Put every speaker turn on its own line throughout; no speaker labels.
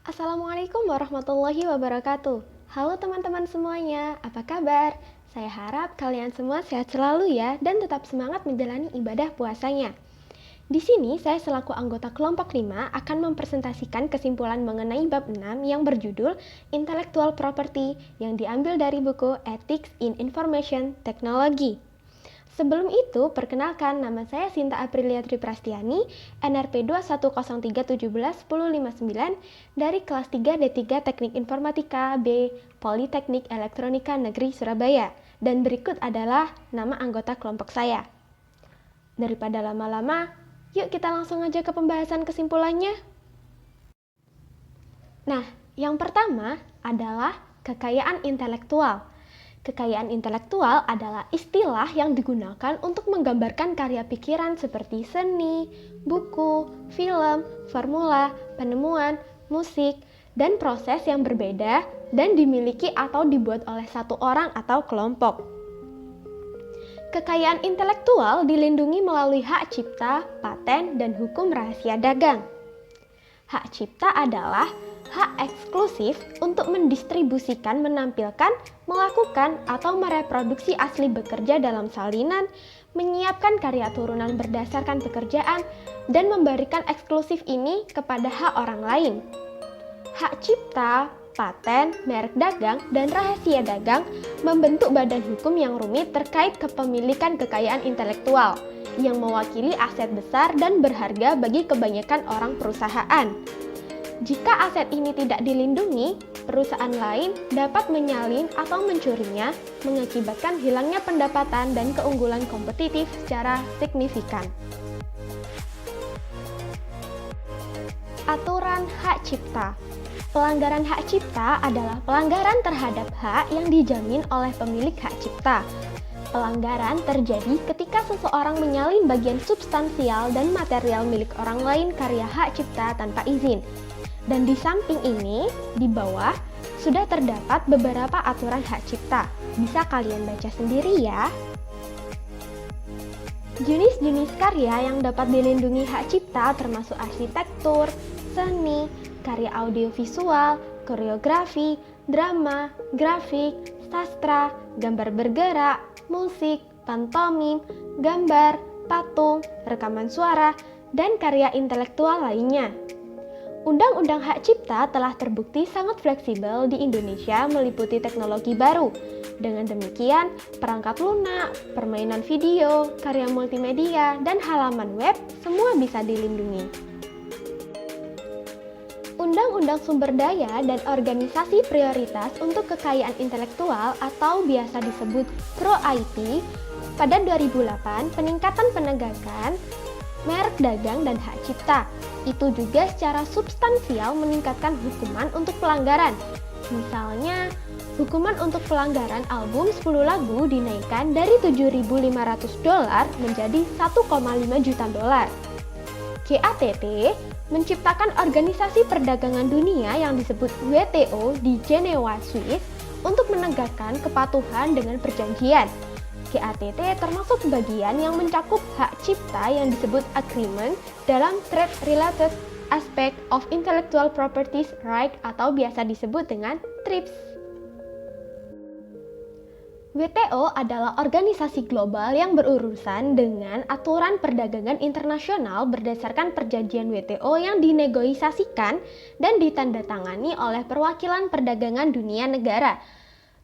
Assalamualaikum warahmatullahi wabarakatuh. Halo teman-teman semuanya, apa kabar? Saya harap kalian semua sehat selalu ya dan tetap semangat menjalani ibadah puasanya. Di sini saya selaku anggota kelompok 5 akan mempresentasikan kesimpulan mengenai bab 6 yang berjudul Intellectual Property yang diambil dari buku Ethics in Information Technology. Sebelum itu, perkenalkan nama saya Sinta Aprilia Triprastiani, NRP 21031710159 dari kelas 3 D3 Teknik Informatika B, Politeknik Elektronika Negeri Surabaya. Dan berikut adalah nama anggota kelompok saya. Daripada lama-lama, yuk kita langsung aja ke pembahasan kesimpulannya. Nah, yang pertama adalah kekayaan intelektual. Kekayaan intelektual adalah istilah yang digunakan untuk menggambarkan karya pikiran seperti seni, buku, film, formula, penemuan, musik, dan proses yang berbeda dan dimiliki atau dibuat oleh satu orang atau kelompok. Kekayaan intelektual dilindungi melalui hak cipta, paten, dan hukum rahasia dagang. Hak cipta adalah hak eksklusif untuk mendistribusikan, menampilkan, melakukan, atau mereproduksi asli bekerja dalam salinan, menyiapkan karya turunan berdasarkan pekerjaan, dan memberikan eksklusif ini kepada hak orang lain. Hak cipta, paten, merek dagang, dan rahasia dagang membentuk badan hukum yang rumit terkait kepemilikan kekayaan intelektual yang mewakili aset besar dan berharga bagi kebanyakan orang perusahaan. Jika aset ini tidak dilindungi, perusahaan lain dapat menyalin atau mencurinya, mengakibatkan hilangnya pendapatan dan keunggulan kompetitif secara signifikan. Aturan hak cipta. Pelanggaran hak cipta adalah pelanggaran terhadap hak yang dijamin oleh pemilik hak cipta. Pelanggaran terjadi ketika seseorang menyalin bagian substansial dan material milik orang lain karya hak cipta tanpa izin. Dan di samping ini, di bawah, sudah terdapat beberapa aturan hak cipta. Bisa kalian baca sendiri ya. Jenis-jenis karya yang dapat dilindungi hak cipta termasuk arsitektur, seni, karya audiovisual, koreografi, drama, grafik, sastra, gambar bergerak, musik, pantomim, gambar, patung, rekaman suara, dan karya intelektual lainnya. Undang-undang hak cipta telah terbukti sangat fleksibel di Indonesia meliputi teknologi baru. Dengan demikian, perangkat lunak, permainan video, karya multimedia, dan halaman web semua bisa dilindungi. Undang-Undang Sumber Daya dan Organisasi Prioritas untuk Kekayaan Intelektual atau biasa disebut PRO-IT pada 2008 peningkatan penegakan merek dagang dan hak cipta. Itu juga secara substansial meningkatkan hukuman untuk pelanggaran. Misalnya, hukuman untuk pelanggaran album 10 lagu dinaikkan dari $7.500 menjadi $1,5 juta. GATT menciptakan organisasi perdagangan dunia yang disebut WTO di Jenewa, Swiss untuk menegakkan kepatuhan dengan perjanjian. GATT termasuk bagian yang mencakup hak cipta yang disebut agreement dalam Trade Related Aspect of Intellectual Properties Right atau biasa disebut dengan TRIPS. WTO adalah organisasi global yang berurusan dengan aturan perdagangan internasional berdasarkan perjanjian WTO yang dinegosiasikan dan ditandatangani oleh perwakilan perdagangan dunia negara.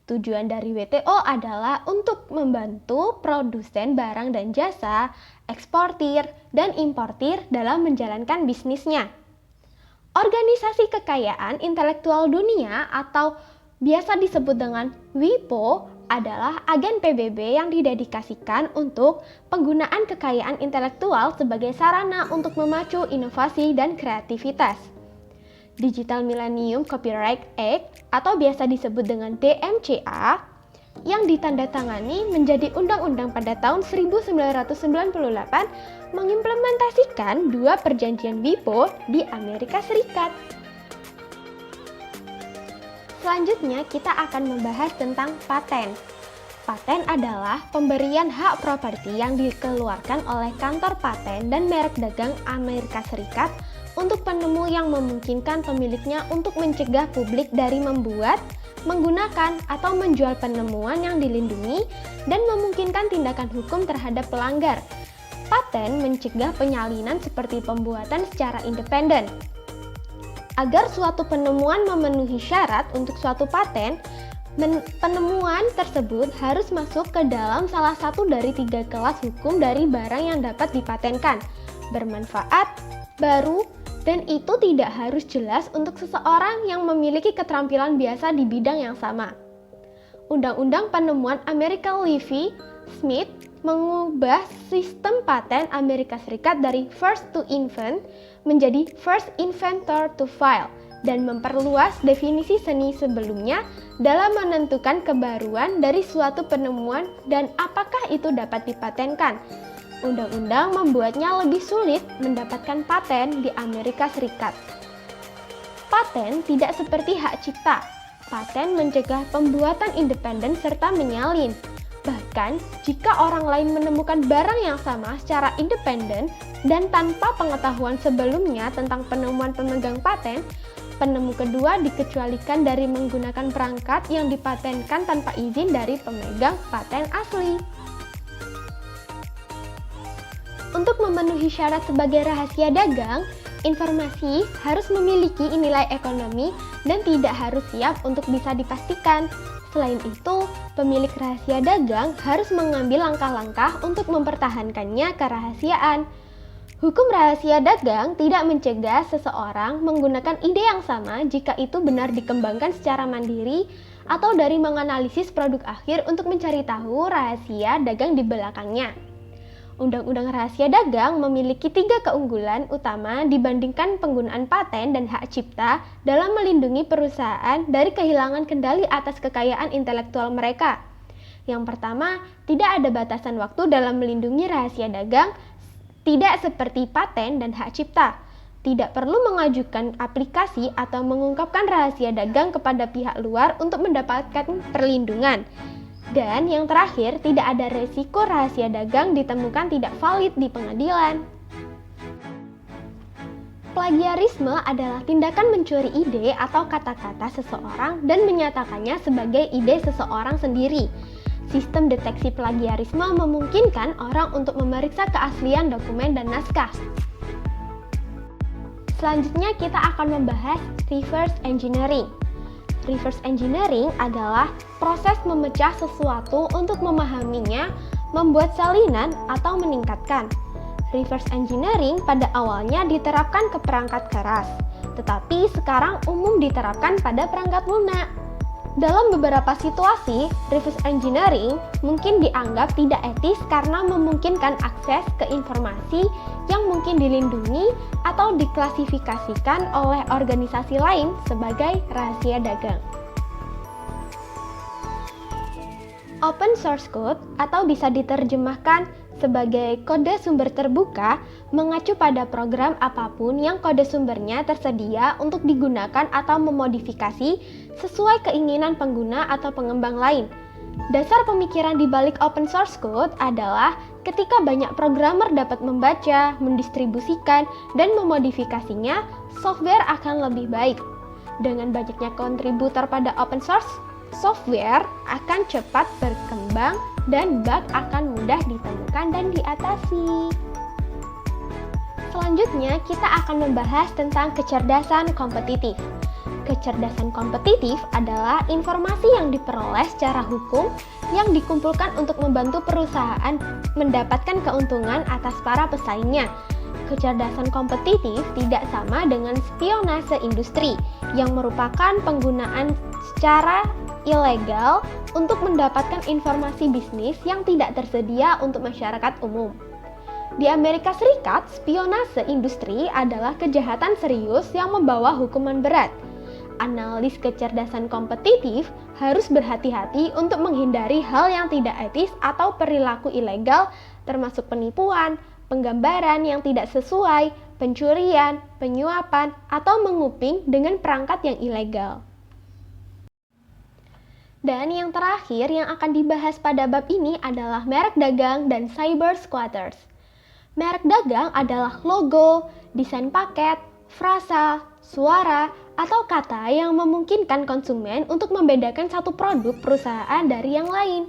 Tujuan dari WTO adalah untuk membantu produsen barang dan jasa, eksportir, dan importir dalam menjalankan bisnisnya. Organisasi Kekayaan Intelektual Dunia atau biasa disebut dengan WIPO adalah agen PBB yang didedikasikan untuk penggunaan kekayaan intelektual sebagai sarana untuk memacu inovasi dan kreativitas. Digital Millennium Copyright Act atau biasa disebut dengan DMCA yang ditandatangani menjadi undang-undang pada tahun 1998 mengimplementasikan dua perjanjian WIPO di Amerika Serikat. Selanjutnya kita akan membahas tentang paten. Paten adalah pemberian hak properti yang dikeluarkan oleh kantor paten dan merek dagang Amerika Serikat untuk penemu yang memungkinkan pemiliknya untuk mencegah publik dari membuat, menggunakan, atau menjual penemuan yang dilindungi dan memungkinkan tindakan hukum terhadap pelanggar. Paten mencegah penyalinan seperti pembuatan secara independen. Agar suatu penemuan memenuhi syarat untuk suatu paten, penemuan tersebut harus masuk ke dalam salah satu dari 3 kelas hukum dari barang yang dapat dipatenkan, bermanfaat, baru, dan itu tidak harus jelas untuk seseorang yang memiliki keterampilan biasa di bidang yang sama. Undang-Undang Penemuan Amerika Levy-Smith mengubah sistem paten Amerika Serikat dari first to invent menjadi first inventor to file dan memperluas definisi seni sebelumnya dalam menentukan kebaruan dari suatu penemuan dan apakah itu dapat dipatenkan. Undang-undang membuatnya lebih sulit mendapatkan paten di Amerika Serikat. Paten tidak seperti hak cipta. Paten mencegah pembuatan independen serta menyalin. Bahkan, jika orang lain menemukan barang yang sama secara independen dan tanpa pengetahuan sebelumnya tentang penemuan pemegang paten, penemu kedua dikecualikan dari menggunakan perangkat yang dipatenkan tanpa izin dari pemegang paten asli. Untuk memenuhi syarat sebagai rahasia dagang, informasi harus memiliki nilai ekonomi dan tidak harus siap untuk bisa dipastikan. Selain itu, pemilik rahasia dagang harus mengambil langkah-langkah untuk mempertahankannya kerahasiaan. Hukum rahasia dagang tidak mencegah seseorang menggunakan ide yang sama jika itu benar dikembangkan secara mandiri atau dari menganalisis produk akhir untuk mencari tahu rahasia dagang di belakangnya. Undang-undang rahasia dagang memiliki 3 keunggulan utama dibandingkan penggunaan paten dan hak cipta dalam melindungi perusahaan dari kehilangan kendali atas kekayaan intelektual mereka. Yang pertama, tidak ada batasan waktu dalam melindungi rahasia dagang, tidak seperti paten dan hak cipta. Tidak perlu mengajukan aplikasi atau mengungkapkan rahasia dagang kepada pihak luar untuk mendapatkan perlindungan. Dan yang terakhir, tidak ada resiko rahasia dagang ditemukan tidak valid di pengadilan. Plagiarisme adalah tindakan mencuri ide atau kata-kata seseorang dan menyatakannya sebagai ide seseorang sendiri. Sistem deteksi plagiarisme memungkinkan orang untuk memeriksa keaslian dokumen dan naskah. Selanjutnya kita akan membahas reverse engineering. Reverse engineering adalah proses memecah sesuatu untuk memahaminya, membuat salinan, atau meningkatkan. Reverse engineering pada awalnya diterapkan ke perangkat keras, tetapi sekarang umum diterapkan pada perangkat lunak. Dalam beberapa situasi, reverse engineering mungkin dianggap tidak etis karena memungkinkan akses ke informasi yang mungkin dilindungi atau diklasifikasikan oleh organisasi lain sebagai rahasia dagang. Open source code atau bisa diterjemahkan sebagai kode sumber terbuka mengacu pada program apapun yang kode sumbernya tersedia untuk digunakan atau memodifikasi sesuai keinginan pengguna atau pengembang lain. Dasar pemikiran di balik open source code adalah ketika banyak programmer dapat membaca, mendistribusikan, dan memodifikasinya, software akan lebih baik. Dengan banyaknya kontributor pada open source, software akan cepat berkembang dan bug akan mudah ditemukan dan diatasi. Selanjutnya, kita akan membahas tentang kecerdasan kompetitif. Kecerdasan kompetitif adalah informasi yang diperoleh secara hukum yang dikumpulkan untuk membantu perusahaan mendapatkan keuntungan atas para pesaingnya. Kecerdasan kompetitif tidak sama dengan spionase industri yang merupakan penggunaan secara ilegal untuk mendapatkan informasi bisnis yang tidak tersedia untuk masyarakat umum. Di Amerika Serikat, spionase industri adalah kejahatan serius yang membawa hukuman berat. Analis kecerdasan kompetitif harus berhati-hati untuk menghindari hal yang tidak etis atau perilaku ilegal, termasuk penipuan, penggambaran yang tidak sesuai, pencurian, penyuapan, atau menguping dengan perangkat yang ilegal. Dan yang terakhir yang akan dibahas pada bab ini adalah merek dagang dan cyber squatters. Merek dagang adalah logo, desain paket, frasa, suara, atau kata yang memungkinkan konsumen untuk membedakan satu produk perusahaan dari yang lain.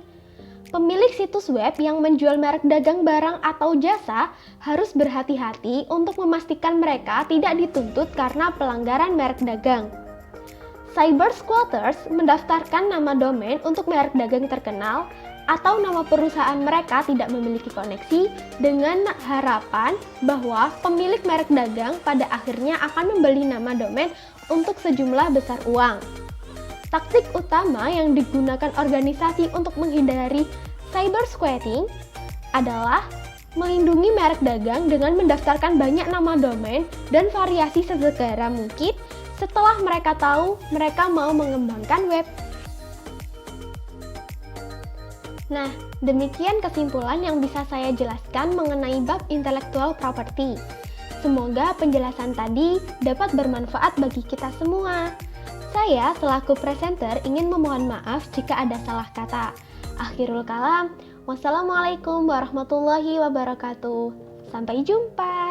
Pemilik situs web yang menjual merek dagang barang atau jasa harus berhati-hati untuk memastikan mereka tidak dituntut karena pelanggaran merek dagang. Cyber squatters mendaftarkan nama domain untuk merek dagang terkenal atau nama perusahaan mereka tidak memiliki koneksi dengan harapan bahwa pemilik merek dagang pada akhirnya akan membeli nama domain untuk sejumlah besar uang. Taktik utama yang digunakan organisasi untuk menghindari cyber squatting adalah melindungi merek dagang dengan mendaftarkan banyak nama domain dan variasi sesegera mungkin setelah mereka tahu mereka mau mengembangkan web. Nah, demikian kesimpulan yang bisa saya jelaskan mengenai bab intellectual property. Semoga penjelasan tadi dapat bermanfaat bagi kita semua. Saya selaku presenter ingin memohon maaf jika ada salah kata. Akhirul kalam, wassalamualaikum warahmatullahi wabarakatuh. Sampai jumpa.